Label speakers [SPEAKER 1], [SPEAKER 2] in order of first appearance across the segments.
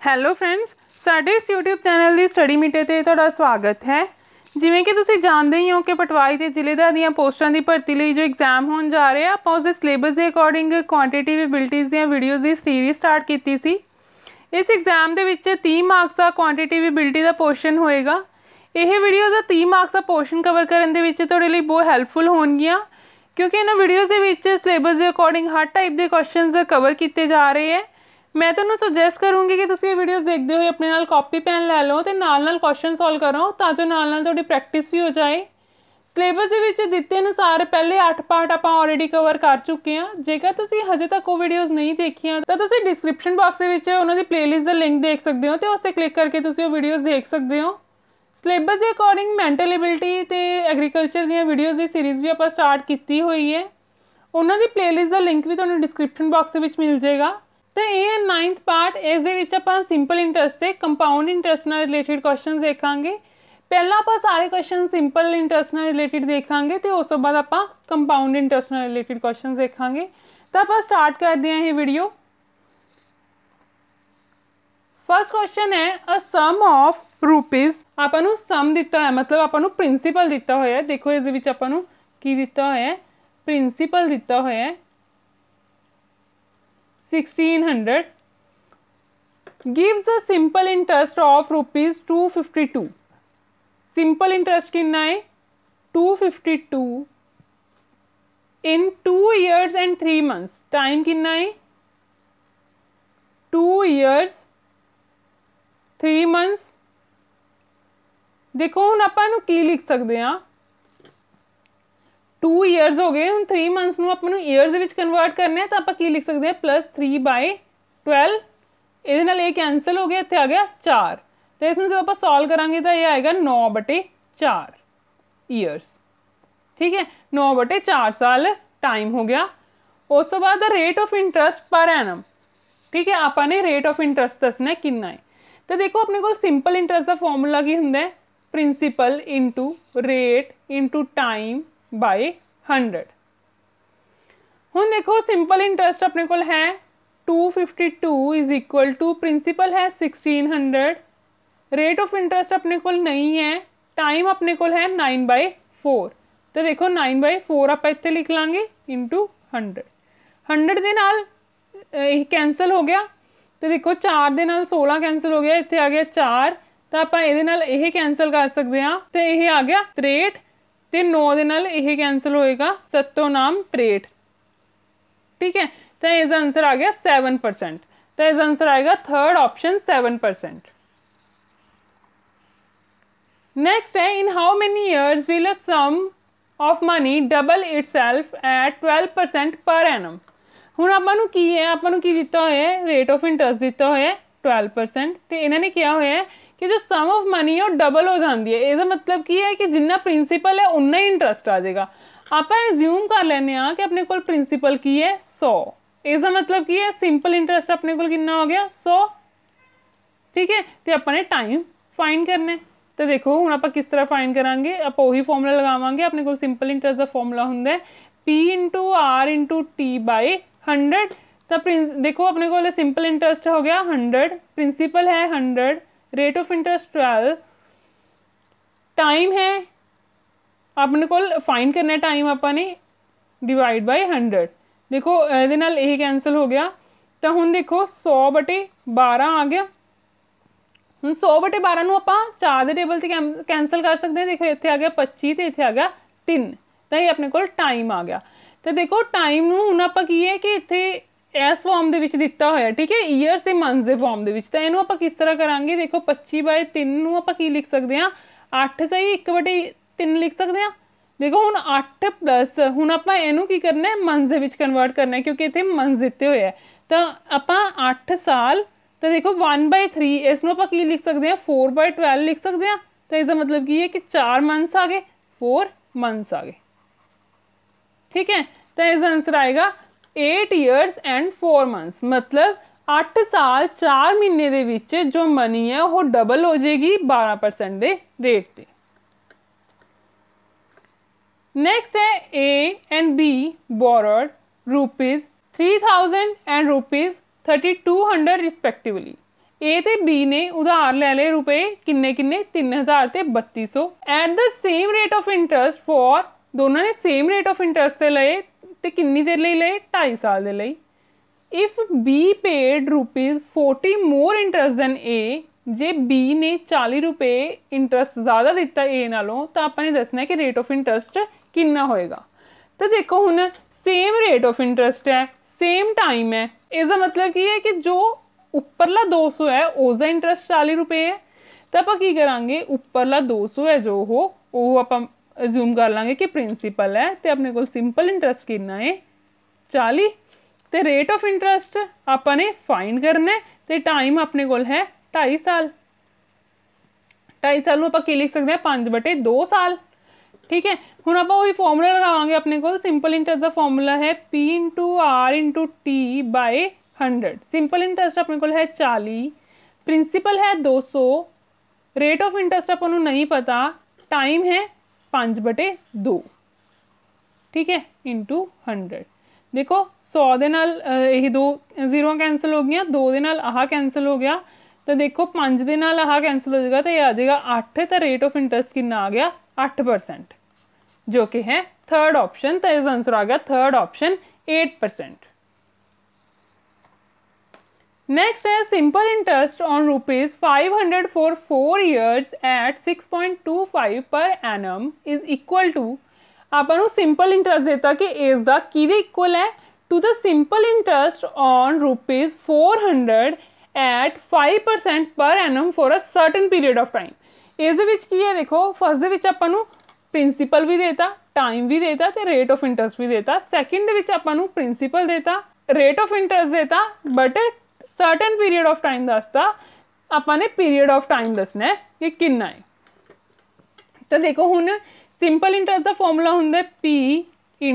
[SPEAKER 1] Hello friends, ਸਾਡੇ ਇਸ YouTube channel ਦੀ study ਮੀਟੇ ਤੇ ਤੁਹਾਡਾ ਸਵਾਗਤ ਹੈ। ਜਿਵੇਂ ਕਿ ਤੁਸੀਂ ਜਾਣਦੇ ਹੀ ਹੋ ਕਿ ਪਟਵਾਰੀ ਤੇ ਜ਼ਿਲ੍ਹੇਦਾਰ ਦੀਆਂ ਪੋਸਟਾਂ ਦੀ ਭਰਤੀ ਲਈ ਜੋ ਐਗਜ਼ਾਮ ਹੋਣ ਜਾ ਰਹੇ ਆ, ਆਪਾਂ ਉਸਦੇ ਸਿਲੇਬਸ ਦੇ ਅਕੋਰਡਿੰਗ ਕੁਆਂਟੀਟਿਵ ਐਬਿਲਿਟੀਜ਼ ਦੀਆਂ ਵੀਡੀਓਜ਼ ਦੀ ਸੀਰੀਜ਼ ਸਟਾਰਟ ਕੀਤੀ ਸੀ। ਇਸ ਐਗਜ਼ਾਮ ਦੇ ਵਿੱਚ 30 ਮਾਰਕਸ ਦਾ ਕੁਆਂਟੀਟਿਵ ਐਬਿਲਿਟੀ ਦਾ ਪੋਰਸ਼ਨ ਹੋਏਗਾ। ਇਹ ਵੀਡੀਓ ਦਾ 30 ਮਾਰਕਸ ਦਾ ਪੋਰਸ਼ਨ ਕਵਰ ਕਰਨ ਦੇ ਵਿੱਚ ਤੁਹਾਡੇ ਲਈ ਬਹੁਤ ਹੈਲਪਫੁਲ ਹੋਣਗੀਆਂ, ਕਿਉਂਕਿ ਇਹਨਾਂ ਵੀਡੀਓਜ਼ ਦੇ ਵਿੱਚ ਸਿਲੇਬਸ ਦੇ ਅਕੋਰਡਿੰਗ ਹਰ ਟਾਈਪ ਦੇ ਕੁਐਸਚਨਸ ਕਵਰ ਕੀਤੇ ਜਾ ਰਹੇ ਹੈ। मैं ਤੁਹਾਨੂੰ ਸੁਜੈਸਟ ਕਰੂੰਗੀ ਕਿ ਤੁਸੀਂ ਇਹ ਵੀਡੀਓਜ਼ ਦੇਖਦੇ ਹੋਏ ਆਪਣੇ ਨਾਲ ਕਾਪੀ ਪੈਨ ਲੈ ਲਓ ਤੇ ਨਾਲ ਕੁਐਸਚਨ ਸੋਲਵ ਕਰੋ, ਤਾਂ ਜੋ ਨਾਲ ਤੁਹਾਡੀ ਪ੍ਰੈਕਟਿਸ ਵੀ ਹੋ ਜਾਏ। ਸਿਲੇਬਸ ਦੇ ਵਿੱਚ ਦਿੱਤੇ ਅਨੁਸਾਰ ਪਹਿਲੇ 8 ਪਾਰਟ ਆਪਾਂ ਆਲਰੇਡੀ ਕਵਰ ਕਰ ਚੁੱਕੇ ਹਾਂ। ਜੇਕਰ ਤੁਸੀਂ ਹਜੇ ਤੱਕ ਉਹ ਵੀਡੀਓਜ਼ ਨਹੀਂ ਦੇਖੀਆਂ ਤਾਂ ਤੁਸੀਂ ਡਿਸਕ੍ਰਿਪਸ਼ਨ ਬਾਕਸ ਦੇ ਵਿੱਚ ਉਹਨਾਂ ਦੀ ਪਲੇਲਿਸਟ ਦਾ ਲਿੰਕ ਦੇਖ ਸਕਦੇ ਹੋ ਤੇ ਉਸ 'ਤੇ ਕਲਿੱਕ ਕਰਕੇ ਤੁਸੀਂ ਉਹ ਵੀਡੀਓਜ਼ ਦੇਖ ਸਕਦੇ ਹੋ। ਸਿਲੇਬਸ ਦੇ ਅਕੋਰਡਿੰਗ ਮੈਂਟਲ ਐਬਿਲਿਟੀ ਤੇ ਐਗਰੀਕਲਚਰ ਦੀਆਂ ਵੀਡੀਓਜ਼ ਦੀ ਸੀਰੀਜ਼ ਵੀ ਆਪਾਂ ਸਟਾਰਟ ਕੀਤੀ ਹੋਈ ਹੈ। ਉਹਨਾਂ ਦੀ ਪਲੇਲਿਸਟ ਦਾ ਲਿੰਕ ਵੀ ਤੁਹਾਨੂੰ ਡਿਸਕ੍ਰਿਪਸ਼ਨ ਬਾਕਸ ਦੇ ਵਿੱਚ ਮਿਲ ਜਾਏਗਾ। तो ये 9th पार्ट, इस दे विच आपां सिंपल इंटरस्ट से कंपाउंड इंटरस्ट नाल रिलेटेड क्वेश्चन देखांगे। पहला आपां सारे क्वेश्चन सिंपल इंटरस्ट नाल रिलेटेड देखांगे ते उस तो बाद आपां कंपाउंड इंटरस्ट नाल रिलेटेड क्वेश्चन देखांगे। तो आपां स्टार्ट करते हैं ये वीडियो। फर्स्ट क्वेश्चन है अ सम ऑफ रुपीज। आपां नूं सम दिता है, मतलब आपां नूं प्रिंसीपल दिता होया है। देखो इस दे विच आपां नूं की दिता होया है, प्रिंसीपल दिता होया है 1600 gives a simple interest of rupees 252। simple interest कितना है 252 in 2 years and 3 months। Time कितना है 2 years 3 months। देखो हुण आपां नूं की लिख सकते हैं, 2 ईयर्स हो गए, हम 3 मंथ्स ਨੂੰ ਆਪਾਂ ਨੂੰ ईयर्स ਦੇ ਵਿੱਚ ਕਨਵਰਟ ਕਰਨਾ ਹੈ, ਤਾਂ ਆਪਾਂ ਕੀ ਲਿਖ ਸਕਦੇ ਹਾਂ +3/12। ਇਹਦੇ ਨਾਲ ਇਹ ਕੈਂਸਲ ਹੋ ਗਿਆ, ਇੱਥੇ ਆ ਗਿਆ 4। ਤੇ ਇਸ ਨੂੰ ਜਦੋਂ ਆਪਾਂ ਸੋਲਵ ਕਰਾਂਗੇ ਤਾਂ ਇਹ ਆਏਗਾ 9/4 ईयर्स। ਠੀਕ ਹੈ, 9/4 ਸਾਲ ਟਾਈਮ ਹੋ ਗਿਆ। ਉਸ ਤੋਂ ਬਾਅਦ ਰੇਟ ਆਫ ਇੰਟਰਸਟ ਪਰ ਐਨਮ। ਠੀਕ ਹੈ, ਆਪਾਂ ਨੇ ਰੇਟ ਆਫ ਇੰਟਰਸਟ ਦੱਸਣਾ ਕਿੰਨਾ ਹੈ। ਤਾਂ ਦੇਖੋ ਆਪਣੇ ਕੋਲ ਸਿੰਪਲ ਇੰਟਰਸਟ ਦਾ ਫਾਰਮੂਲਾ ਕੀ ਹੁੰਦਾ ਹੈ, principal into rate into time by 100। हुण देखो सिंपल इंटरस्ट अपने कोल है 252 इज इक्वल टू प्रिंसीपल है 1600, रेट ऑफ इंटरस्ट अपने कोल नहीं है, टाइम अपने कोल है 9/4। तो देखो 9/4 आप इत्थे लिख लांगे इंटू 100। 100 दे नाल कैंसल हो गया, तो देखो 4 दे नाल 16 कैंसल हो गया, इत्थे आ गया 4। तो आप इहदे नाल इह कैंसल कर सकते हैं, तो यह आ गया 63 ਤੇ 9 ਦੇ ਨਾਲ ਇਹ ਕੈਂਸਲ ਹੋਏਗਾ 7 ਨਾਮ 63। ठीक है, तो इसका आंसर आ गया 7%। तो इसका आंसर आएगा थर्ड ऑप्शन 7%। नेक्स्ट है in how many years will a sum of money double itself at 12% per annum. हुण आपां नूं की है, आपां नूं की दिता होया है, रेट ऑफ इंटरस्ट दिता होया है 12%। तो इन्होंने किया होया है कि जो सम ऑफ मनी है वो डबल हो जाती है। इसका मतलब की है कि जिन्ना प्रिंसीपल है उन्ना ही इंटरस्ट आ जाएगा। आप एज्यूम कर लेने कि अपने को प्रिंसीपल की है 100। इसका मतलब की है सिंपल इंटरस्ट अपने को कितना हो गया 100। ठीक है, तो अपने टाइम फाइंड करना है। तो देखो हुण आप किस तरह फाइंड करांगे, आप वही फॉर्मूला लगावांगे। अपने को सिंपल इंटरस्ट का फॉर्मूला हुंदा है P into R into T by 100। तो देखो अपने को सिंपल इंटरस्ट हो गया 100, प्रिंसीपल है 100, रेट ऑफ इंटरस्ट 12, टाइम है अपने को फाइंड करना है, टाइम अपने डिवाइड बाय 100। देखो ये नाल यही कैंसल हो गया, तो हुण देखो 100/12 आ गया। हुण 100/12 नूं आपां 4 दे टेबल ते कैंसल कर सकते हैं। देखो इत्थे आ गया 25 ते इत्थे आ गया 3, तो ये अपने को टाइम आ गया। तो देखो टाइम नूं हुण आपां की है कि इत्थे इस फॉर्म दे विच दिता होया, ठीक है, ईयर्स ते मंथ्स दे फॉर्म दे विच। तो इहनूं आपां किस तरह करांगे, देखो 25/3 नूं आपां की लिख सकते हैं 8 सही 1/3 लिख सकते हैं। देखो हुण 8 प्लस हुण आपां इहनूं की करना है मंथ्स दे विच कन्वर्ट करना है, क्योंकि इत्थे मंथ्स दिते होए है। तो आपां 8 साल, तो देखो 1/3 इसनूं आपां की लिख सकते हैं 4/12 लिख सकते हैं। तो इसका मतलब की है कि 4 मंथ्स आ गए, 4 मंथ्स आ गए। ठीक है, तो इसका आंसर आएगा 8 ईयर्स एंड 4 मंथ्स। मतलब 8 साल 4 महीने दे विच जो मनी है वो डबल हो जाएगी 12% दे रेट ते। नेक्स्ट है A and B borrowed ₹3000 and ₹3200 respectively. A ते बी ने उधार ले लए रुपए किन्ने किन्ने 3000 ते 3200 at the same rate of interest for, दोनों ने सेम रेट ऑफ इंटरस्ट ते लए ते किन्नी देर लई लए 2.5 साल दे लई। If be paid ₹40 more interest than A, जे बी ने 40 रुपए इंटरस्ट ज़्यादा दिता ए नालों तो आपने दसना है कि रेट ऑफ इंटरस्ट कितना होएगा। तो देखो हुण सेम रेट ऑफ इंटरस्ट है, सेम टाइम है, इसका मतलब की है कि जो उपरला 200 है उसका इंटरस्ट 40 रुपए है, तो आप की करांगे उपरला 200 है जो हो आप अज्यूम कर लांगे कि प्रिंसीपल है, तो अपने को सिंपल इंटरस्ट कितना है 40, तो रेट ऑफ इंटरस्ट आपने फाइंड करना है, तो टाइम अपने को है 2.5 साल। 2.5 साल में आप लिख सकते हैं 5/2 साल। ठीक है, हुण आप वही फॉर्मूला लगावांगे अपने को, सिंपल इंटरस्ट का फॉर्मूला है P × R × T/100। Simple interest अपने को है 40, प्रिंसिपल है 200, रेट ऑफ इंटरस्ट अपन नहीं पता, टाइम है 5/2। ठीक है, × 100। देखो 100 ਦੇ ਨਾਲ ਇਹ 2 0 कैंसिल हो गया, 2 ਦੇ ਨਾਲ आह कैंसिल हो गया, तो देखो 5 ਦੇ ਨਾਲ आह कैंसिल हो जाएगा, तो ये आ जाएगा 8, तो रेट ऑफ इंटरस्ट कितना आ गया 8%, जो कि है थर्ड ऑप्शन। तो इसका आंसर आ गया थर्ड ऑप्शन 8%। नेक्स्ट है simple interest on ₹500 for 4 years at 6.25 per annum is equal to, आपको सिंपल इंटरेस्ट देता कि इस दा किदे इक्वल है to the simple interest on ₹400 at 5% per annum for a certain period of time. इस की है देखो फर्स्ट दे आपू प्रिंसीपल भी देता, टाइम भी देता, तो रेट ऑफ इंटरेस्ट भी देता। सैकेंड दे आपू प्रिंसीपल देता, रेट ऑफ इंटरेस्ट देता, but certain period of time दसता, आपने पीरियड ऑफ टाइम दसना है कि कितना है। तो देखो हुण सिंपल इंटरेस्ट का फॉर्मूला होंगे P ×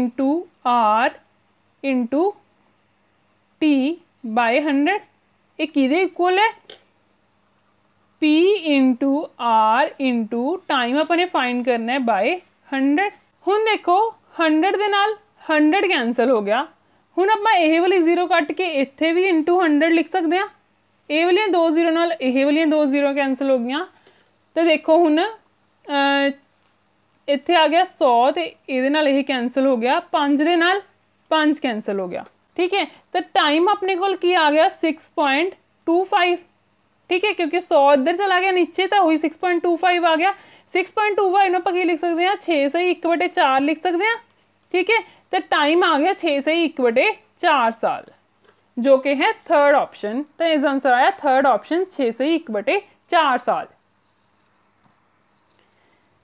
[SPEAKER 1] R × T/100, ये किदे इक्वल है P × R × टाइम अपने फाइंड करना है बाय 100। हुण देखो 100 दे नाल 100 कैंसल हो गया, हुण आपां ये वाली 0 कट के इत्थे भी × 100 लिख सकते हैं, ये वाली 2 0 नाल ये वाली 2 0 कैंसल हो गई। तो देखो हुण इत्थे आ गया 100, तो ये नाल ये कैंसल हो गया, 5 दे नाल 5 कैंसल हो गया। ठीक है, तो टाइम अपने को की आ गया 6.25। ठीक है, क्योंकि 100 इधर चला गया नीचे, तो वही 6.25 आ गया। 6.25 में आप लिख सकते हैं 6 से 1/4 लिख सकते हैं। ठीक है, तो टाइम आ गया 6 से 1/4 साल, जो कि है थर्ड ऑप्शन। तो इसका आंसर आया थर्ड ऑप्शन 6 से 1/4 साल।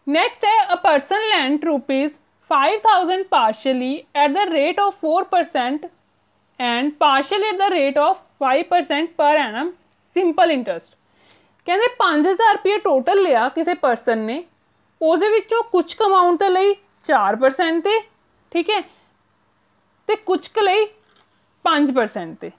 [SPEAKER 1] नेक्स्ट है a person lent ₹5,000 partially at the rate of 4% and partially at the rate of 5% per annum simple interest. कहते 5,000 रुपये टोटल लिया किसी परसन ने, उसदे विचों कुछ अमाउंट तो लई 4% ते, ठीक है, ते कुछ क लई 5% ते।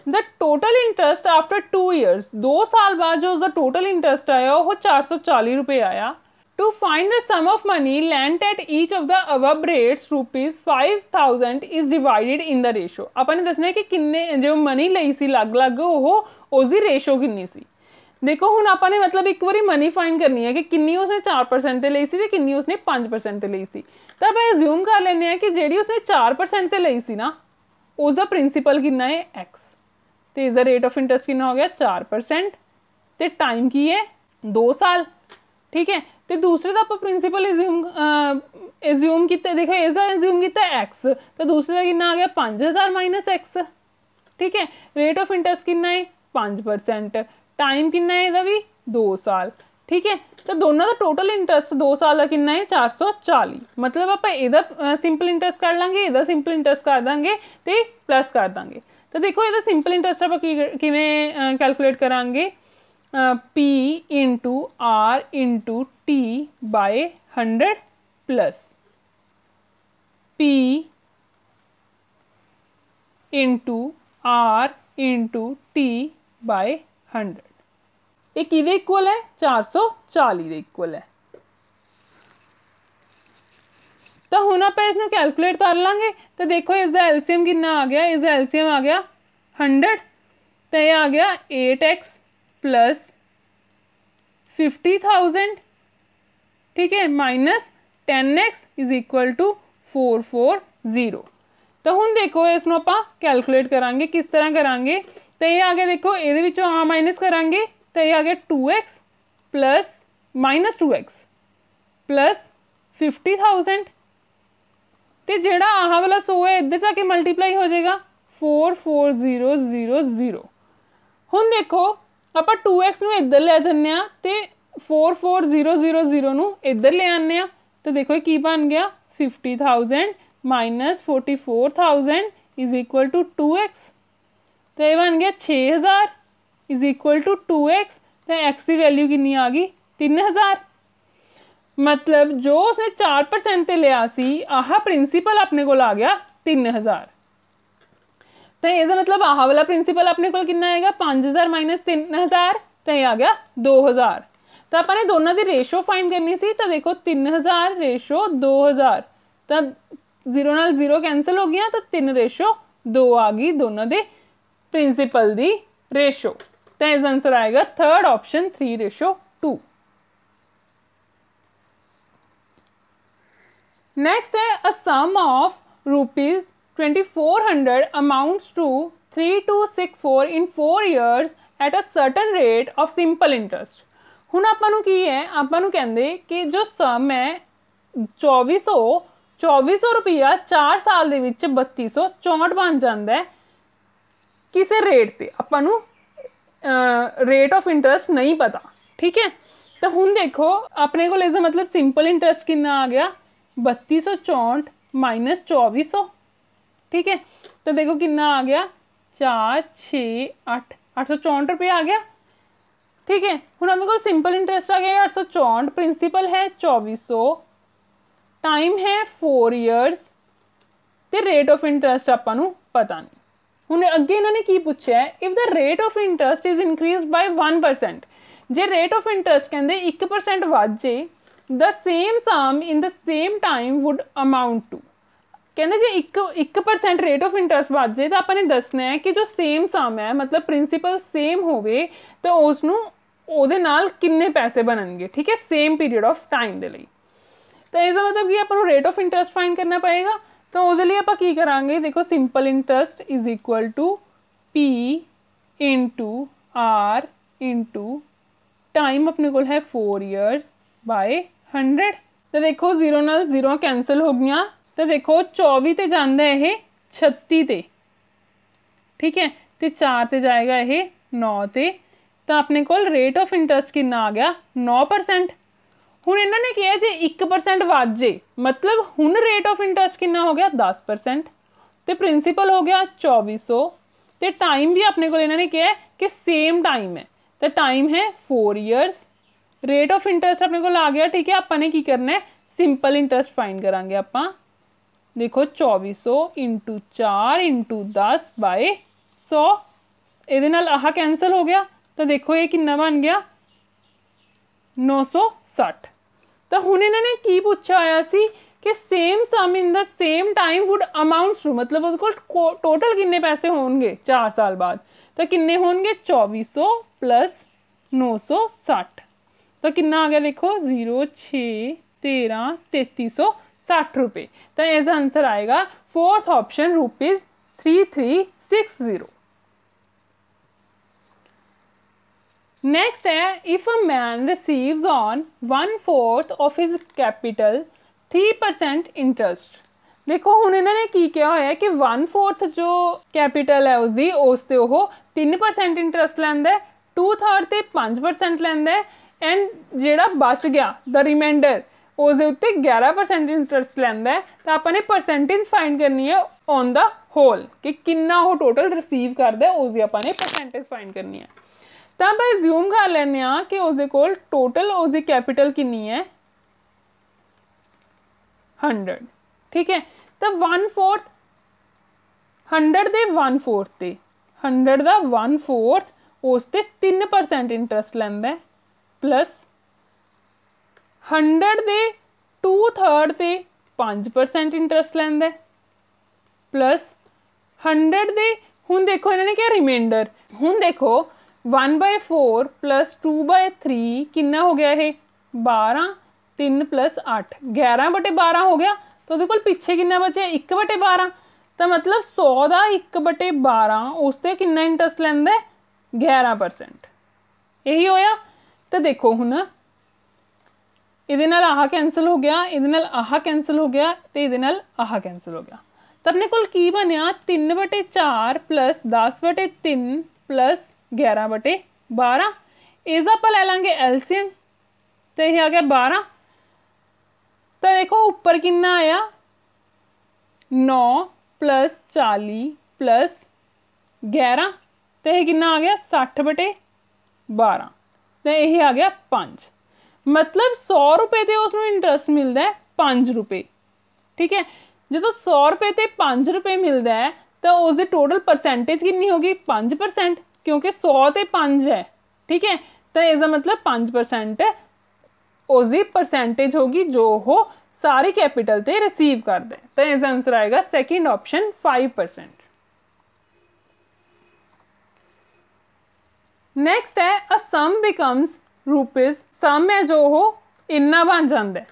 [SPEAKER 1] The total interest after 2 years, 2 साल बाद जो उसका टोटल इंटरेस्ट आया वो 440 रुपये आया। To find the sum of money lent at each of the above rates ₹5,000 is divided in the ratio. आपने दसना है कि किन्ने जो मनी लई सी अलग अलग उसकी रेशो किन्नी सी। देखो हुण आपने मतलब एक बार मनी फाइंड करनी है कि किन्नी उसने 4% ते लई सी ते किन्नी उसने 5% ते लई सी। तो आप अज्यूम कर लेने हैं कि जी उसने 4% ते लई सी ना, उसका प्रिंसीपल कितना है X, तो इसका रेट ऑफ इंटरेस्ट कितना हो गया 4%, तो टाइम की है 2 साल। ठीक है, तो दूसरे का आप प्रिंसीपल एज्यूम किया, देखो इसका एज्यूम किया X, तो दूसरे का कितना आ गया 5,000 - X। ठीक है, रेट ऑफ इंटरेस्ट कितना है 5%, टाइम कितना है इसका भी 2 साल। ठीक है, तो दोनों का टोटल इंटरेस्ट 2 साल का कितना है 440। मतलब आप इहदा सिंपल इंटरेस्ट कर लांगे, इहदा सिंपल इंटरेस्ट कर देंगे तो प्लस कर देंगे। तो देखो इहदा सिंपल इंटरेस्ट आप किवें कैलकुलेट करांगे, P × R × T/100 plus P × R × T/100, ये किदे इक्वल है 440 के इक्वल है। तो हुण आप इसनूं कैलकुलेट कर लांगे। तो देखो इसका एलसीएम कितना आ गया, इसका एलसीएम आ गया 100। तो ये आ गया 8x प्लस 50,000, ठीक है, minus 10x is equal to 440। तो हुण देखो इसनूं आपां कैलकुलेट करांगे, किस तरह करांगे। तो ये आ गया देखो इहदे विचों आ माइनस करांगे, तो ये आ गया 2x plus minus 2x plus 50,000, तो जिहड़ा आह वाला 100 है इधर जाके मल्टीप्लाई हो जाएगा 44000। हुण देखो आपां 2x नूं इधर ले जाने आ ते 44000 नूं इधर ले आने आ, तो देखो की बन गया 50,000 minus 44,000 is equal to 2x, तो ये बन गया 6000 इज इक्वल टू 2x, तो x की वैल्यू कितनी आ गई 3000। मतलब जो उसने 4% ते लिया सी, आह प्रिंसीपल अपने को आ गया 3000। तो इसका मतलब आह वाला प्रिंसीपल अपने को कितना आएगा 5000 माइनस 3000, तो ये आ गया 2000। तो अपने दोनों की रेशो फाइंड करनी सी, तो देखो 3000 रेशो 2000, तो 0 नाल 0 कैंसल हो गया, तो 3 रेशो 2 आ गई दोनों के प्रिंसीपल की रेशो। तो इसका आंसर आएगा थर्ड ऑप्शन 3:2। नेक्स्ट है a sum of ₹2400 amounts to 3264 in 4 years at a certain rate of simple interest. हुण आपां नूं की है, आपां नूं कहंदे कि जो सम है 2400 रुपया 4 साल दे विच 3264 बन जांदा है किसी रेट पे। आपां नूं रेट ऑफ इंटरस्ट नहीं पता, ठीक है। तो हुण देखो अपने को इसका मतलब सिंपल इंटरस्ट कितना आ गया 3264 माइनस 2400, ठीक है। तो देखो कितना आ गया 4 6 8 864 रुपये आ गया, ठीक है। हुण अपने को सिंपल इंटरस्ट आ गया 864, प्रिंसीपल है 2400, टाइम है 4 years, ते रेट ऑफ इंटरस्ट आपां नूं पता नहीं। हुण अगे इन्होंने की पूछा है, if the rate of interest is increase by 1%, जे रेट ऑफ इंटरस्ट कहंदे 1% वध जे, the same sum in the same time would amount to, कहते जे 1% रेट ऑफ इंटरस्ट वध जाए तो आपने दसना है कि जो सेम सम है मतलब प्रिंसीपल सेम होवे तो उसनूं ਉਹਦੇ ਨਾਲ किन्ने पैसे बननगे, ठीक है, सेम पीरियड ऑफ टाइम के लिए। तो इसका मतलब कि आपको रेट ऑफ इंटरस्ट फाइंड करना पड़ेगा। तो उसके लिए आप की करांगे, देखो simple interest is equal to P into R into time अपने को है 4 years बाय 100। तो देखो 0 नाल 0 कैंसल हो गया, तो देखो 24 ते जांदा है 36 ते, ठीक है, तो 4 ते जाएगा यह 9 ते, तो अपने को रेट ऑफ इंटरस्ट कितना आ गया 9%। हुण इन्होंने कहा जे 1% वध जे मतलब हुण रेट ऑफ इंटरस्ट कितना हो गया 10%, तो प्रिंसीपल हो गया 2400, तो टाइम भी अपने को इन्होंने कहा कि सेम टाइम है, तो टाइम है 4 years, रेट ऑफ इंटरस्ट अपने को आ गया, ठीक है। आपने की करना है सिंपल इंटरस्ट फाइंड करांगे आपां, देखो 2400 इंटू 4 इंटू 10 बाय 100, ये आह कैंसल हो गया, तो देखो ये कितना बन गया 960। तो हुण इन्होंने की पूछा होया सी कि same sum in the same time would amounts to, मतलब उसको टोटल किन्ने पैसे होंगे 4 साल बाद, तो किन्ने होंगे 2400 प्लस 960, तो कितना आ गया देखो 0 6 13 3360 रुपये। तो इसका आंसर आएगा फोर्थ ऑप्शन ₹3360। नेक्स्ट है if a man receives on 1/4 of his capital 3% interest. देखो हुण इन्होंने की किया होया कि 1/4 जो कैपिटल है उसकी उस ते वो 3% इंटरस्ट लैंदा है, 2/3 ते 5% लैंदा है, एंड जिहड़ा बच गया द रिमाइंडर उसके उत्ते 11% इंटरस्ट लैंदा है। तो आपने परसेंटेज फाइंड करनी है ऑन द होल कि कितना वो टोटल रिसीव करता है, उसकी आपने परसेंटेज फाइंड करनी है। तो आप एज्यूम कर लेने कि उसके कोल टोटल उसकी कैपिटल कितनी है 100, ठीक है। तो 1/4 100 दे 1/4 ते 100 का 1/4 उस ते 3% इंटरस्ट लैंदा है, प्लस 100 दे 2/3 ते 5% इंटरस्ट लैंदा है, प्लस 100 दे ਹੁਣ देखो इन्होंने क्या रिमाइंडर, ਹੁਣ देखो 1/4 प्लस 2/3 कितना हो गया ये 12, 3 + 8 11/12 हो गया। तो ਉਹਦੇ ਕੋਲ ਪਿੱਛੇ ਕਿੰਨਾ ਬਚਿਆ 1/12। ਤਾਂ ਮਤਲਬ 100 ਦਾ 1/12 ਉਸ ਤੇ ਕਿੰਨਾ ਇੰਟਰਸਟ ਲੈਂਦਾ 11%। ਇਹੀ ਹੋਇਆ। ਤਾਂ ਦੇਖੋ ਹੁਣ ਇਹਦੇ ਨਾਲ ਆਹ ਕੈਂਸਲ ਹੋ ਗਿਆ, ਇਹਦੇ ਨਾਲ ਆਹ ਕੈਂਸਲ ਹੋ ਗਿਆ ਤੇ ਇਹਦੇ ਨਾਲ ਆਹ ਕੈਂਸਲ ਹੋ ਗਿਆ। ਤਾਂ ਆਪਣੇ ਕੋਲ ਕੀ ਬਣਿਆ 3/4 प्लस 10/3 प्लस 11/12। इसका आप लै लांगे एलसीएम, तो यह आ गया 12। तो देखो उपर कितना आया 9 + 40 + 11, तो यह कितना आ गया 60/12। तो यही आ गया 5। मतलब 100 रुपये से उसमें इंटरस्ट मिलता है 5 रुपये। ठीक है, जो 100 रुपये से 5 रुपये मिलता है तो उसकी टोटल परसेंटेज कितनी होगी 5%, क्योंकि 100 से 5 है। ठीक है, तो इसका मतलब 5% उसकी परसेंटेज होगी जो हो सारी कैपिटल से रिसीव कर दे। तो इसका आंसर आएगा सेकंड ऑप्शन 5%। नेक्स्ट है अ सम बिकम्स रुपीज, सम है जो हो इन्ना बन जाता है।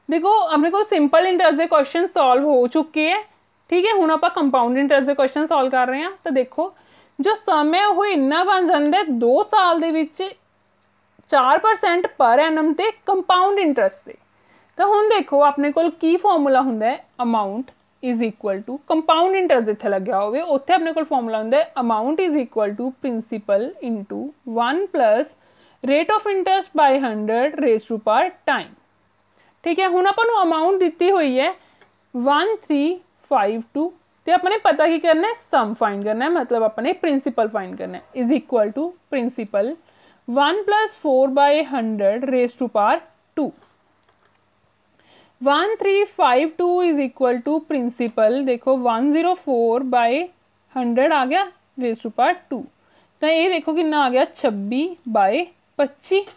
[SPEAKER 1] देखो अपने को सिंपल इंटरस्ट के क्वेश्चन सॉल्व हो चुके हैं। ठीक है, हुण आपां कंपाउंड इंटरस्ट के क्वेश्चन सॉल्व कर रहे हैं। तो देखो जो सम है वो इन्ना बन जाता है 2 साल दे विच 4% पर एनम ते कंपाउंड इंटरस्ट से। तो हुण देखो अपने कोल की फॉर्मूला हुंदा है amount is equal to compound interest जिथे लग्या होवे उत्थे अपने कोल फॉर्मूला हुंदा है amount is equal to principal into 1 plus rate of interest by 100 raise to power time. ठीक है, हुण आपां नूं अमाउंट दित्ती हुई है 1352 तो अपने पता की करना है सम फाइंड करना है, मतलब अपने प्रिंसीपल फाइंड करना है। Is equal to principal 1 + 4/100 raise to power 2। 1352 is equal to principal देखो 104/100 आ गया रेज़ टू पावर 2। तो ये देखो कितना आ गया 26/25।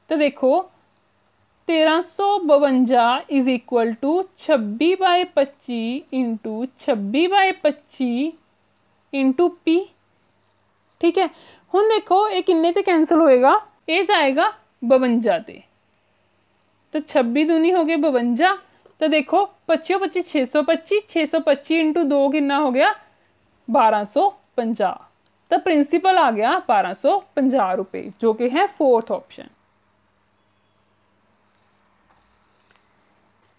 [SPEAKER 1] तो देखो 1352 is equal to 26/25 into 26/25 into P. ठीक है, हुण देखो ये किन्ने ते कैंसल होएगा, ये जाएगा 52 ते। तो 26 दूनी हो गए 52। तो देखो 25 25 625, 625 इंटू 2 कितना हो गया 1250। तो प्रिंसिपल आ गया 1250 रुपये, जो कि है फोर्थ ऑप्शन।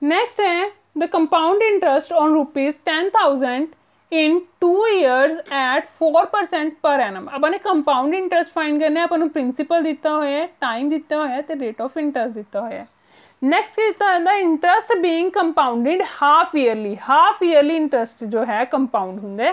[SPEAKER 1] नेक्स्ट है the compound interest on ₹10,000 in 2 years at 4% per annum. अपने कंपाउंड इंटरेस्ट फाइंड करना है, अपन प्रिंसिपल दिता हुआ है, टाइम दिता हुआ है, तो रेट ऑफ इंटरेस्ट दिता हुआ है। नेक्स्ट दिता है interest being compounded half yearly. Half yearly interest जो है कंपाउंड होंगे।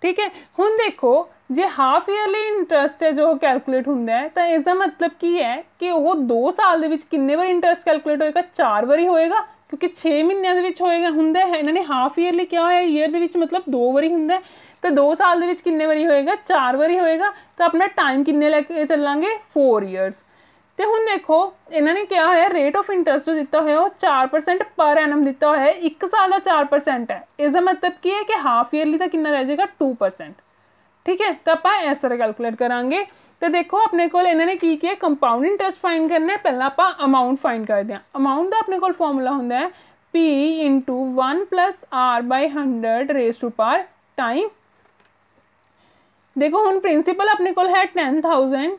[SPEAKER 1] ठीक है, हुण देखो जे हाफ ईयरली इंटरेस्ट है जो कैलकुलेट होंगे है, तो इसका मतलब की है कि वो 2 साल दे विच किन्ने बार इंटरेस्ट कैलकुलेट होएगा 4 बारी होएगा, क्योंकि 6 महीनों दे विच होएगा हुंदा है। इन्होंने हाफ ईयरली क्या है ईयर दे विच मतलब 2 बारी हुंदा है, तो 2 साल दे विच किन्ने बारी होएगा 4 बारी होएगा। तो अपना टाइम किन्ने लेके चलांगे 4 years। तो हुण देखो इन्होंने क्या है रेट ऑफ इंटरेस्ट जो दिता है वो 4% पर एनम दिता है, 1 साल का 4% है। इसका मतलब की है कि हाफ ईयरली का कितना रह जाएगा 2%। ठीक है, तो आप इस तरह कैलकुलेट करांगे। तो देखो अपने को इन्होंने की किया कंपाउंड इंटरेस्ट फाइंड करना है, पहला आप अमाउंट फाइंड करते हैं। अमाउंट का अपने को फॉर्मूला होंदा है P into 1 + R/100 raise to power time. देखो हुण प्रिंसिपल अपने को है 10,000,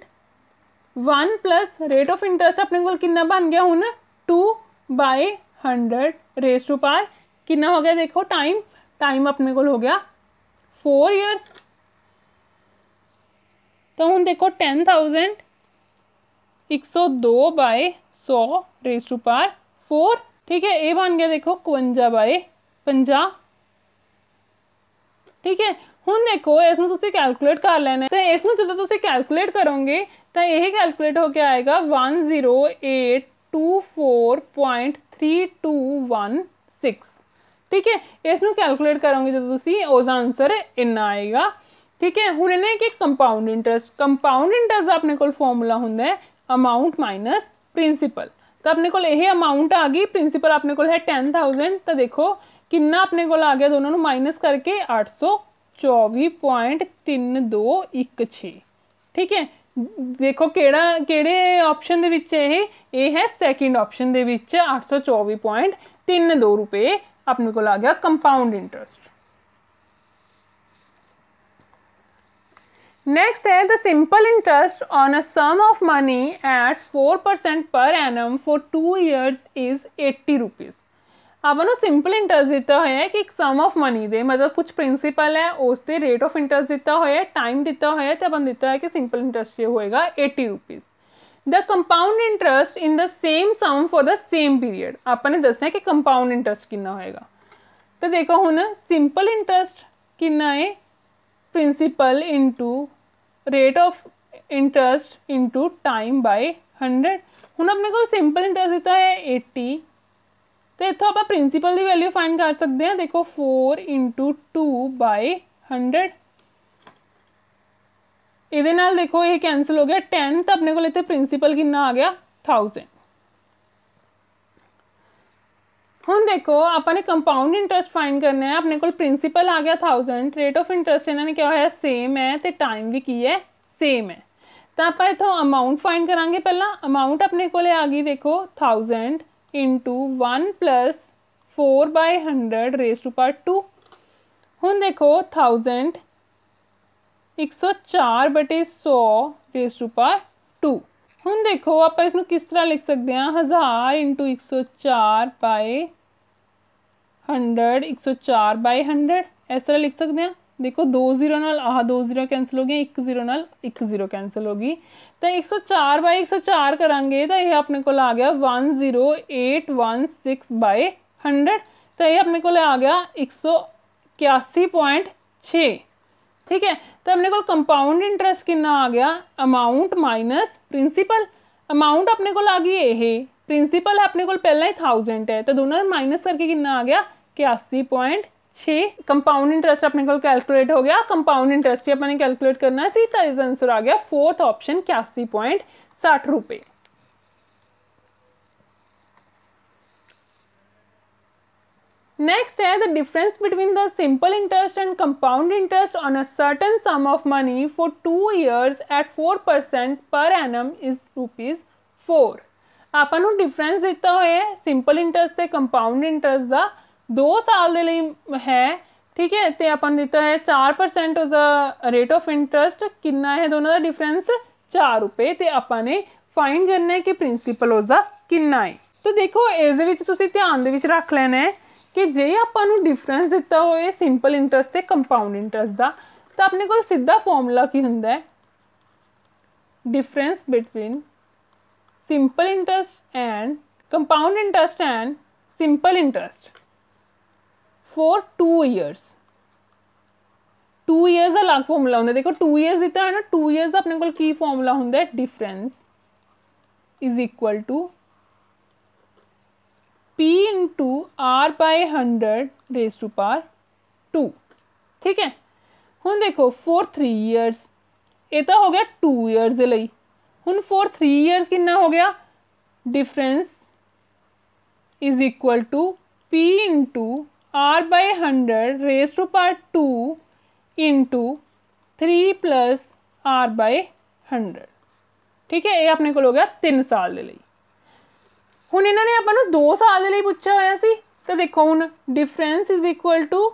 [SPEAKER 1] 1 प्लस रेट ऑफ इंटरेस्ट अपने को कितना बन गया हुण 2/100 रेज़ टू पावर कितना हो गया देखो टाइम, टाइम अपने को हो गया 4 years। तो हुण देखो 10,000 102/100 रेज़ टू पावर 4। ठीक है, ये बन गया देखो 52/50। ठीक है, हुण देखो इसमें तुसीं कैलकुलेट कर लेना, तो इसमें जो तुसीं कैलकुलेट करोगे तो यही कैलकुलेट होकर आएगा 10824.3216। ठीक है, इसमें कैलकुलेट करोगे जो तुसीं उसका आंसर इन्ना आएगा। ठीक है, हुण इन्हें कि कंपाउंड इंटरेस्ट का अपने को फॉर्मूला होंदा है अमाउंट माइनस प्रिंसिपल। तो अपने को यह अमाउंट आ गई, प्रिंसिपल अपने को है 10,000। तो देखो कितना अपने को आ गया दोनों माइनस करके 800 824.3216। ठीक है, देखो ਕਿਹੜੇ ऑप्शन ਦੇ ਵਿੱਚ ਇਹ ਹੈ ਸੈਕਿੰਡ ऑप्शन ਦੇ ਵਿੱਚ 824.32 रुपए अपने को आ गया कंपाउंड इंटरेस्ट। नेक्स्ट है the simple interest on a sum of money at 4% per annum for 2 years is 80 rupees. आपको सिंपल इंटरेस्ट दिता हुआ है कि एक सम ऑफ मनी दे मतलब कुछ प्रिंसीपल है उससे रेट ऑफ इंटरेस्ट दिता हुआ है, टाइम दिता हुआ है, तो अपन दिता है कि सिंपल इंटरेस्ट ये होएगा 80 rupees. The compound interest in the same sum for the same period. आपने दसना है कि कंपाउंड इंटरेस्ट कितना होएगा। तो देखो हुण सिंपल इंटरेस्ट कितना है, principal into rate of interest into time by 100। हुण अपने को सिंपल इंटरेस्ट दिता है 80, तो इतों आप प्रिंसीपल की वैल्यू फाइंड कर सकते हैं। देखो 4 × 2/100, ये नाल देखो ये कैंसिल हो गया 10, तो अपने को इतने प्रिंसीपल कितना आ गया 1000। हुण देखो आपने कंपाउंड इंटरेस्ट फाइंड करना है, अपने को प्रिंसीपल आ गया 1000, रेट ऑफ इंटरेस्ट इन्होंने क्या है सेम है, तो टाइम भी की है सेम है। तो आप इतों अमाउंट फाइंड करांगे। पहला अमाउंट अपने को आ गई देखो 1000 इंटू 1 + 4/100 रेज़ टू पावर 2। हुण देखो 1000 104/100 रेज़ टू पावर 2। हुण देखो आप इसनूं किस तरह लिख सकते हैं, 1000 × 104/100 104/100 इस तरह लिख सकते हैं। देखो 2 0 नाल आह 2 0 कैंसिल हो गए, 1 0 नाल 1 0 कैंसिल हो गई, तो 104/104 करांगे तो ये अपने को आ गया 10816/100, तो ये अपने को आ गया 181.6। ठीक है, तो अपने को कंपाउंड इंटरेस्ट कितना आ गया, अमाउंट माइनस प्रिंसीपल। अमाउंट अपने को आ गई ये, प्रिंसीपल अपने को पहला ही 1000 है, तो दोनों माइनस करके कितना आ गया 81.6। कंपाउंड इंटरेस्ट अपने को कैलकुलेट हो गया। कंपाउंड इंटरेस्ट ही अपने कैलकुलेट करना सी, तो इसका आंसर आ गया फोर्थ ऑप्शन 81.60 रुपए। नेक्स्ट है the difference between the simple interest and compound interest on a certain sum of money for 2 years at 4% per annum is ₹4। आपको डिफरेंस दिता हुआ है सिंपल इंटरेस्ट से कंपाउंड इंटरेस्ट का 2 साल के लिए है। ठीक है, तो अपन दिता है 4% उसका रेट ऑफ इंटरेस्ट कितना है, दोनों का डिफरेंस 4 रुपए, तो अपने फाइंड करना है कि प्रिंसीपल उसका कितना है। तो देखो इस ध्यान दे विच रख लेना है कि जे आपको डिफरेंस दिता हो सिंपल इंटरेस्ट से कंपाउंड इंटरेस्ट का, तो अपने को सीधा फॉर्मूला की होंदा है, difference between simple interest and compound interest and simple interest for 2 years। 2 years का अलग फॉर्मूला होंदा। देखो 2 years दिता है ना, 2 years का अपने को की फॉर्मूला होंदा है, difference is equal to P × R/100 raise to power 2। ठीक है, हुण देखो फॉर 3 years ये तो हो गया 2 years के लिए। हुण फॉर 3 years कितना हो गया, difference is equal to P × R/100 raise to power 2 into 3 + R/100। ठीक है, ये अपने को हो गया 3 साल के लिए। हुण इन्होंने आपको 2 साल के लिए पूछा होया सी, तो देखो हुण difference is equal to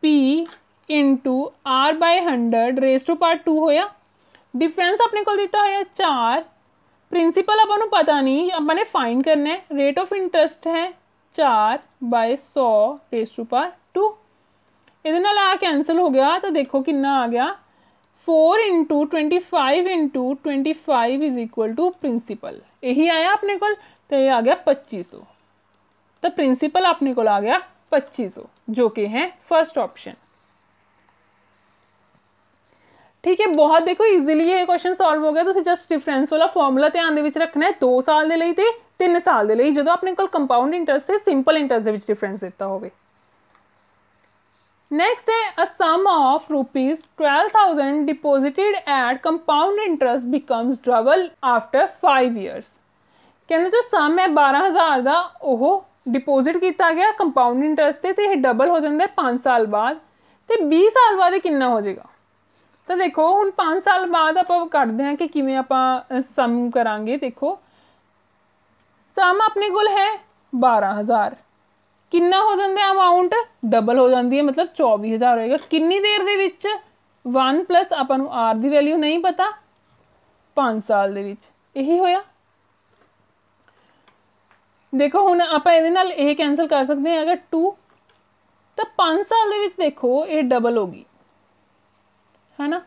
[SPEAKER 1] P × R/100 raise to power 2 होया। डिफरेंस अपने को दिता होया 4, प्रिंसीपल आपको पता नहीं, अपने फाइंड करना है, रेट ऑफ इंटरेस्ट है 4/100 रेज़ टू पावर 2, ये आ कैंसिल हो गया, तो देखो कितना आ गया 4 × 25 × 25 इज इक्वल टू प्रिंसीपल, यही आया अपने को, तो ये आ गया 2500। तो प्रिंसीपल अपने को आ गया 2500 जो कि है फर्स्ट ऑप्शन। ठीक है, बहुत देखो इजीली ये क्वेश्चन सॉल्व हो गया। तो जस्ट डिफरेंस वाला फॉर्मूला ध्यान दे रखना है 2 साल के लिए ते 3 साल के लिए, जो अपने को कंपाउंड इंटरेस्ट से सिंपल इंटरेस्ट के डिफरेंस दिता हो। नेक्स्ट है a sum of ₹12,000 deposited at compound interest becomes double after 5 years। कहते जो सम है 12,000 का वो डिपोजिट किया गया कंपाउंड इंटरेस्ट से, तो यह डबल हो जाता है 5 साल बाद। तो 20 साल बाद कितना हो जाएगा। तो देखो हुण 5 साल बाद आप कढ़ते हैं कि किवें आपां सम करांगे। देखो सम अपने कोल है 12,000, कितना हो जाता है अमाउंट डबल हो जाती है, मतलब 24,000 होएगा। कितनी देर दे विच 1 प्लस आपां नूं आर दी वैल्यू नहीं पता, 5 साल दे विच यही होया। देखो हुण आपां इहदे नाल यह कैंसल कर सकते हैं अगर 2, तो 5 साल दे विच देखो ये डबल होगी है ना।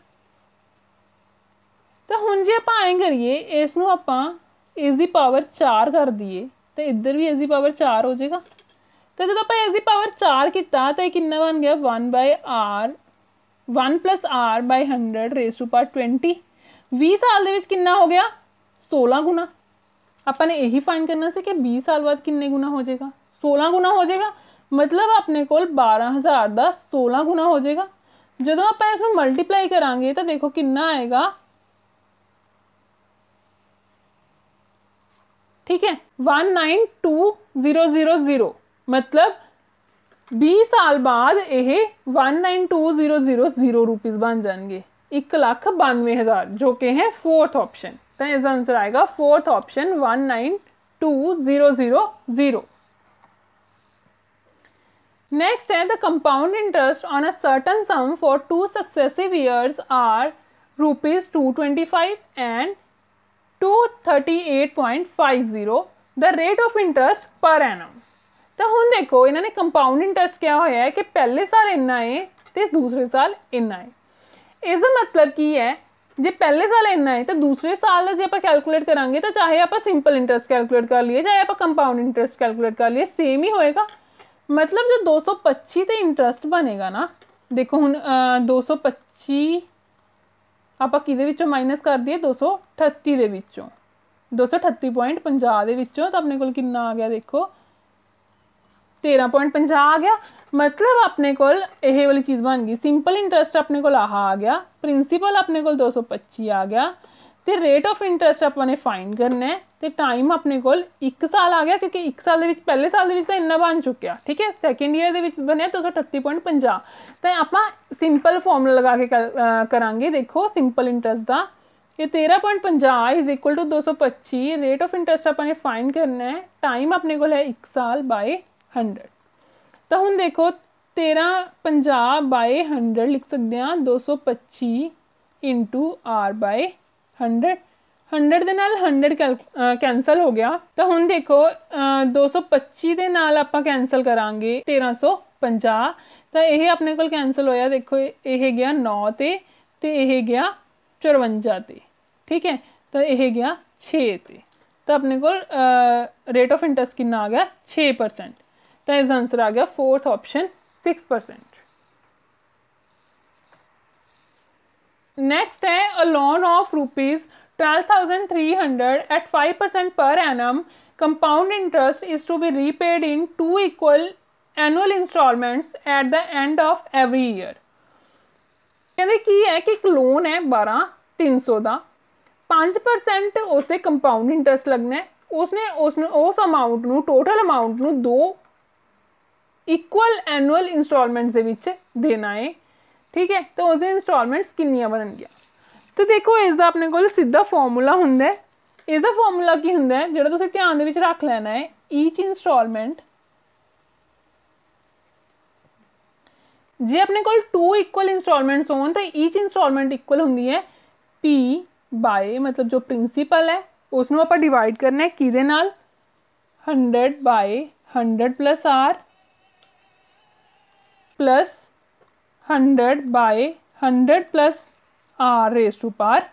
[SPEAKER 1] तो हुण जे आपां ऐ करिए इस नूं आपां इस दी पावर 4 कर दीए तो इधर भी इस दी पावर 4 हो जाएगा। तो जब आप इस दी पावर 4 किया तो कितना बन गया 1 plus R by 100 raise to power 20। 20 साल दे विच कितना हो गया 16 गुना। आपने यही फाइंड करना से कि 20 साल बाद कितने गुना हो जाएगा, 16 गुना हो जाएगा। मतलब अपने को 12,000 का 16 गुना हो जाएगा। जो आप इसमें मल्टीप्लाई करांगे तो देखो कितना आएगा, ठीक है 192,000। मतलब 20 साल बाद यह 192,000 रुपीज़ बन जाएंगे, 1,92,000, जो कि है 4th ऑप्शन। तो इसका आंसर आएगा 4th ऑप्शन 192,000। नेक्स्ट है the compound interest on a certain sum for 2 successive years are ₹225 and 238.50 the rate of interest per annum. तो हुण देखो इन्होंने कंपाउंड इंटरेस्ट क्या होया है कि पहले साल इन्ना है तो दूसरे साल इन्ना है। इसका मतलब की है जे पहले साल इन्ना है तो दूसरे साल जो आप कैलकुलेट करांगे तो चाहे आप सिंपल इंटरेस्ट कैलकुलेट कर लिए चाहे आप कंपाउंड इंटरेस्ट कैलकुलेट कर लिए सेम ही होएगा। मतलब जो 225 ते इंटरेस्ट बनेगा ना, देखो हुण 225 ਆਪਾਂ ਕਿਹਦੇ ਵਿੱਚੋਂ ਮਾਈਨਸ ਕਰ ਦਈਏ 238 ਦੇ ਵਿੱਚੋਂ 238.50 ਦੇ ਵਿੱਚੋਂ ਤਾਂ ਆਪਣੇ ਕੋਲ ਕਿੰਨਾ ਆ ਗਿਆ ਦੇਖੋ 13.50 ਆ ਗਿਆ। मतलब अपने को यह वाली चीज़ बन गई। सिंपल इंटरेस्ट अपने को आह आ गया, प्रिंसीपल अपने को 225 आ गया, तो रेट ऑफ इंटरेस्ट अपने फाइंड करना है, तो टाइम अपने को 1 साल आ गया क्योंकि 1 साल पहले साल तो इन्ना बन चुका, ठीक है। सैकेंड ईयर बनया 238.50। तो आप सिंपल फॉर्मूला लगा के करांगे। देखो सिंपल इंटरेस्ट का ये 13.50 is equal to 225, rate of interest अपने फाइंड करना है, टाइम अपने को है 1 साल बाय 100। तो हम देखो 13.50 बाय 100 लिख सकते हैं 225 इंटू आर बाय 100। 100 ਦੇ ਨਾਲ 100 कैंसल हो गया। तो हम देखो 225 ਦੇ ਨਾਲ ਆਪਾਂ कैंसल करांगे 1350। तो यह अपने को कैंसल होया, देखो यह गया 9 ते यह गया 54 ते, ठीक है। तो यह गया 6 ते, तो अपने को रेट ऑफ इंटरेस्ट कितना आ गया 6%। तो इसका आंसर आ गया 4th ऑप्शन 6%। नेक्स्ट है अ loan of ₹12,300 at 5% per annum. Compound interest is to be repaid in 2 equal annual installments at the end of every year. कहते की है कि एक लोन है 12,300 का, 5% उससे कंपाउंड इंटरेस्ट लगना है। उसने उस अमाउंट नू टोटल अमाउंट नू 2 इक्वल एनुअल इंस्टॉलमेंट्स दे विच देना है, ठीक है। तो उसके इंस्टॉलमेंट्स कितनियां बननगियां। तो देखो इसका अपने को सीधा फॉर्मूला हुंदा है। इसका फॉर्मूला की हुंदा है जिहड़ा तुसीं ध्यान दे विच रख लेना है, ईच इंस्टॉलमेंट जे अपने को 2 इक्वल इंस्टॉलमेंट्स होन तो ईच इंस्टॉलमेंट इक्वल हुंदी है P बाय, मतलब जो प्रिंसीपल है उसनूं आपां डिवाइड करना है किहदे नाल 100 by 100 plus R plus 100 by 100 plus R raise to power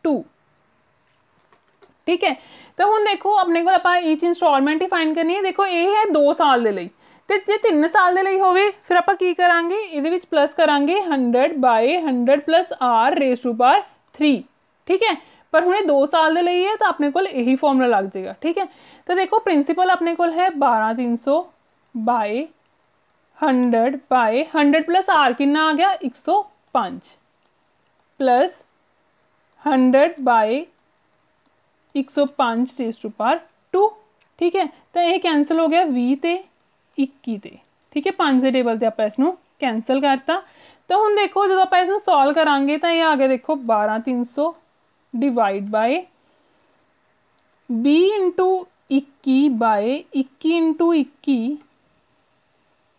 [SPEAKER 1] 2, ठीक है। तो हुण देखो अपने को आप ईच इंस्टॉलमेंट ही फाइंड करनी है। देखो ये है 2 साल के लिए, तो जे 3 साल के लिए होवे फिर आप की करांगे इहदे विच प्लस करांगे 100 by 100 plus R raise to power 3, ठीक है। पर हुणे 2 साल के लिए है तो अपने को यही फॉर्मूला लग जाएगा, ठीक है। तो देखो प्रिंसीपल अपने को है 12,300 बाय 100 बाय 100 प्लस R कितना आ गया 105 plus 100 by 105 raise to power 2, ठीक है। तो यह कैंसल हो गया 20 ते 21 ते, ठीक है। 5 के टेबल से आप इसनूं कैंसल करता। तो हुण देखो जो आपां इसनूं सॉल्व करांगे तो ये आ गया देखो 12300 divide by 20 into 21 by 21 into 21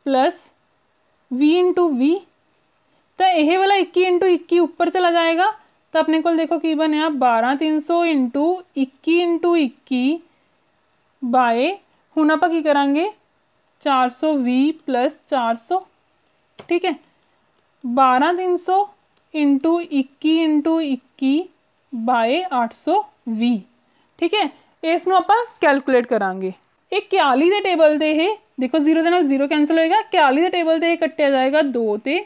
[SPEAKER 1] plus 20 into 20। तो यह वाला 21 इंटू 21 उपर चला जाएगा तो अपने को देखो की बनया 12300 इंटू 21 इंटू 21 बाय हुण आपां की करांगे 420 प्लस 400। ठीक है 12300 इंटू 21 इंटू 21 बाय 820। ठीक है इस नूं आपां कैलकुलेट करांगे। ये 41 के टेबल से ये देखो 0 के नाल 0 कैंसल होएगा, 41 के टेबल से कट्टिया जाएगा 2 ते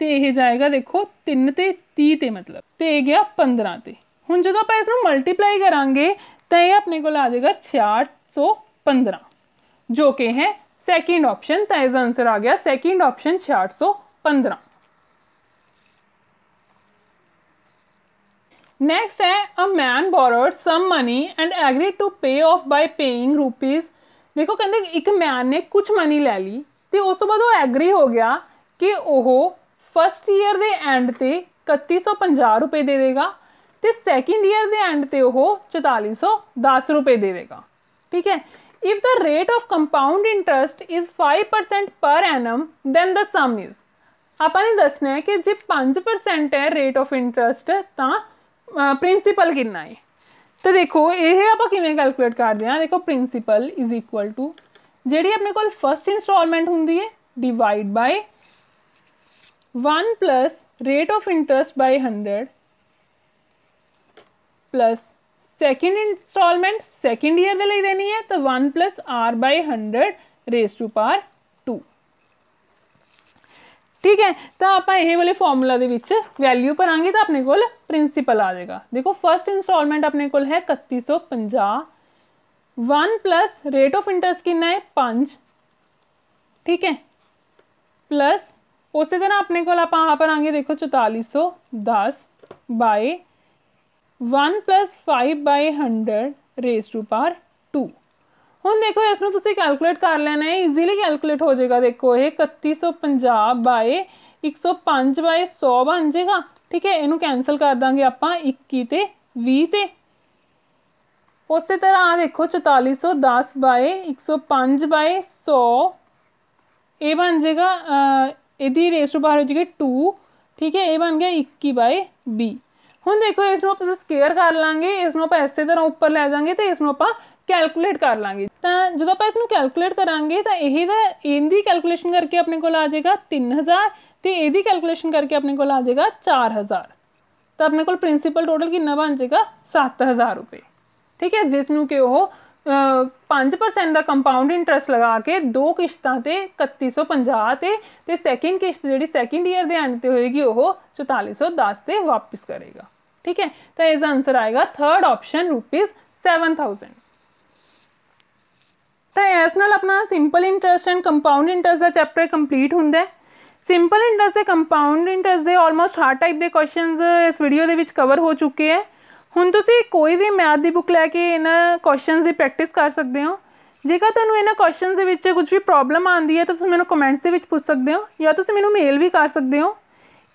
[SPEAKER 1] यह जाएगा देखो 3 ते 30 ते मतलब तो यह गया 15 ते। हुण जदों आपां इसनूं मल्टीप्लाई करांगे तो यह अपने को आ जाएगा 6615 जो कि है सेकंड ऑप्शन। तो इसका आंसर आ गया सेकंड ऑप्शन 6615। नेक्स्ट है a man borrowed sum money and agree to pay off by paying rupees. देखो कहते एक मैन ने कुछ मनी लै ली तो उस तो बाद वो एग्री हो गया कि वह फस्ट ईयर के एंड ते 3150 रुपए दे देगा तो सैकेंड ईयर के एंड ते वह 4410 रुपए दे देगा। ठीक है if the rate of compound interest is 5% per annum then the sum is. आपने दसना है कि जो 5% है रेट ऑफ इंटरस्ट तो प्रिंसीपल कितना है। तो देखो ये आप किवें कैलकुलेट करते हैं। देखो प्रिंसीपल इज इक्वल टू जी अपने को फस्ट इंस्टॉलमेंट होंगी है divide by 1 plus rate of interest by 100 plus second installment second year के लिए देनी है तो 1 plus R by 100 raise to power 2। ठीक है तो आप ये वाले फॉर्मूला वैल्यू भरांगे तो अपने को प्रिंसीपल आ जाएगा। देखो फस्ट इंस्टॉलमेंट अपने को है 3150 1 प्लस रेट ऑफ इंटरस्ट कितना है 5। ठीक है प्लस उस तरह अपने को आप भरांगे देखो 4410 by 1 plus 5 by 100 raise to power 2। हुण देखो इसनूं तुसीं कैलकुलेट कर लेना है ईजीली कैलकुलेट हो जाएगा। देखो ये 3150 बाय 105 बाय 100 बन जाएगा। ठीक है इनू कैंसल कर देंगे आप 21 ते 20 ते। उस तरह आ देखो 4410 बाय 105 बाय 100 ये बन जाएगा यदि रेस टू पावर हो जाएगी 2। ठीक है ये बन गया 21 बाय 20। हुण देखो इसनूं आप स्केयर कर लांगे इसनूं आप इस तरह उपर लै जाएंगे तो इसनूं आप कैलकुलेट कर लांगे। तो जो आप इसनूं कैलकुलेट करांगे तो यही कैलकुलेशन करके अपने को आ जाएगा 3000 तो यही कैलकुलेशन करके अपने को आ जाएगा 4000। तो अपने को प्रिंसीपल टोटल कितना बन जाएगा 7000 रुपये। ठीक है जिसनों कि वो 5% का कंपाउंड इंटरस्ट लगा के 2 किश्तां ते 3150 ते सैकेंड किश्त जी सैकेंड ईयर के एंड से होएगी वो 4410 से वापस करेगा। ठीक है तो इसका आंसर आएगा थर्ड ऑप्शन ₹7000। तो इस नाल अपना simple interest and compound interest का चैप्टर कंप्लीट होंदा है। सिंपल इंटरस्ट से कंपाउंड इंटरस्ट के ऑलमोस्ट हर टाइप के क्वेश्चन इस वीडियो के कवर हो चुके हैं। हुण तुसीं कोई भी मैथ की बुक लैके इन्हां क्वेश्चन की प्रैक्टिस कर सकते हो। जेकर तुहानूं इन्हां क्वेश्चन के विच कुछ भी प्रॉब्लम आती है तो तुसीं मैनूं कमेंट्स के पूछ सकते हो या तुसीं मैनूं मेल भी कर सकते हो।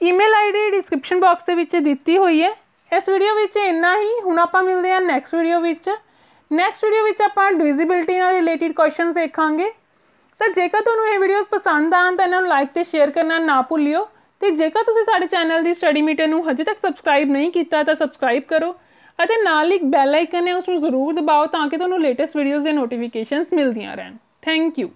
[SPEAKER 1] ईमेल ID डिस्क्रिप्शन बॉक्स के विच दित्ती हुई है। इस वीडियो विच इन्ना ही। हुण आपां मिलदे हां next video which. Next video which आपां डिविजिबिलिटी नाल रिलेटेड क्वेश्चन देखांगे। तो जेकर तुहानूं ये वीडियोज़ पसंद आन तो इन्हां नूं लाइक ते शेयर करना ना भुल्लिओ। तो जेकर तुसीं साडे चैनल की स्टडी मीटर नूं हजे तक सबसक्राइब नहीं किया तो सबसक्राइब करो ਅਤੇ ਨਾਲ ਇੱਕ ਬੈਲ ਆਈਕਨ ਹੈ ਉਸ ਨੂੰ ਜ਼ਰੂਰ ਦਬਾਓ ਤਾਂ ਕਿ ਤੁਹਾਨੂੰ ਲੇਟੈਸਟ ਵੀਡੀਓਜ਼ ਦੇ ਨੋਟੀਫਿਕੇਸ਼ਨਸ ਮਿਲਦੀਆਂ ਰਹਿਣ। Thank you.